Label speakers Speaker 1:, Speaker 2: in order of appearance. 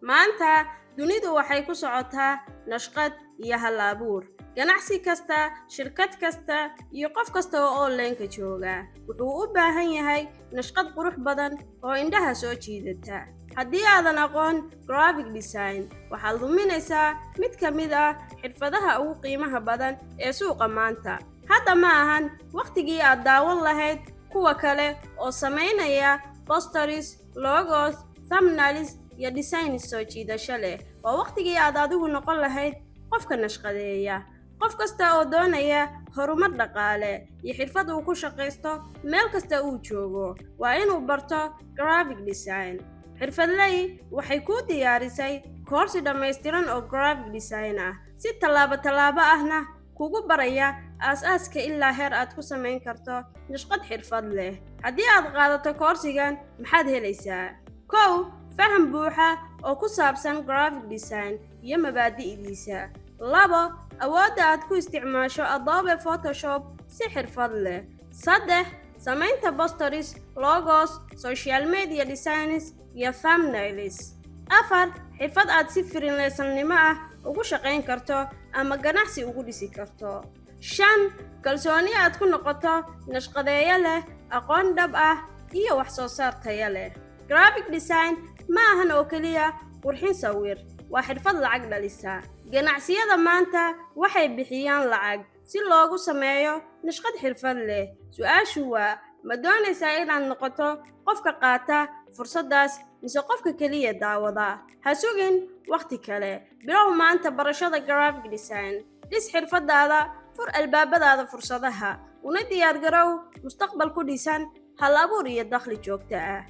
Speaker 1: Maanta dunidu waxay ku socotaa nashqad iyo hal-abuur. Ganacsi kasta, shirkad kasta iyo qof kasta oo online-ka jooga wuxuu u baahan yahay nashqad qurux badan oo indhaha soo jiidata. Haddii aadan aqoon graphic design, waxaad luminaysaa mid ka mid ah xirfadaha ugu qiimaha badan ee suuqa maanta. Hadda ma ahan waqtigii aad daawan lahayd kuwa kale oo samaynaya posters, logos, thumbnails iyo designs soo jiidasho leh. Waa waqtigii aad adigu noqon lahayd qofka nashqadeeya. Qof kasta oo doonaya horumar dhaqaale iyo xirfad uu ku shaqaysto meel kasta uu joogo waa inuu barto graphic design. Xirfadley waxay ku diyaarisay koorsi dhammaystiran oo graphic design ah, si tallaabo ahna kugu baraya aasaaska ilaa heer aad ku samayn karto nashqad xirfad leh. Haddii aad qaadato koorsigan, maxaad helaysaa? Kow, faham buuxa oo ku saabsan graphic design iyo mabaadi'diisa. Labo, awoodda aad ku isticmaasho Adobe Photoshop si xirfad leh. Saddex, samaynta posters, logos, social media designs iyo thumbnails. Afar, xirfad aad si freelancer-nimo ah ugu shaqayn karto ama ganacsi ugu dhisi karto. Shan, kalsooni aad ku noqoto nashqadeeye leh aqoon dhab ah iyo wax soo saar tayo leh. Graphic design ma ahan oo keliya qurxin sawir, waa xirfad lacag dhalisa. Ganacsiyada maanta waxay bixiyaan lacag si loogu sameeyo nashqad xirfad leh. Su'aashu waa, ma doonaysaa inaad noqoto qofka qaata fursaddaas mise qofka keliya daawada? Ha sugin waqti kale. Bilow maanta barashada graphic design. Dhis xirfadaada, fur albaabadaada fursadaha, una diyaar garow mustaqbal ku dhisan hal-abuur iyo dakhli joogto ah.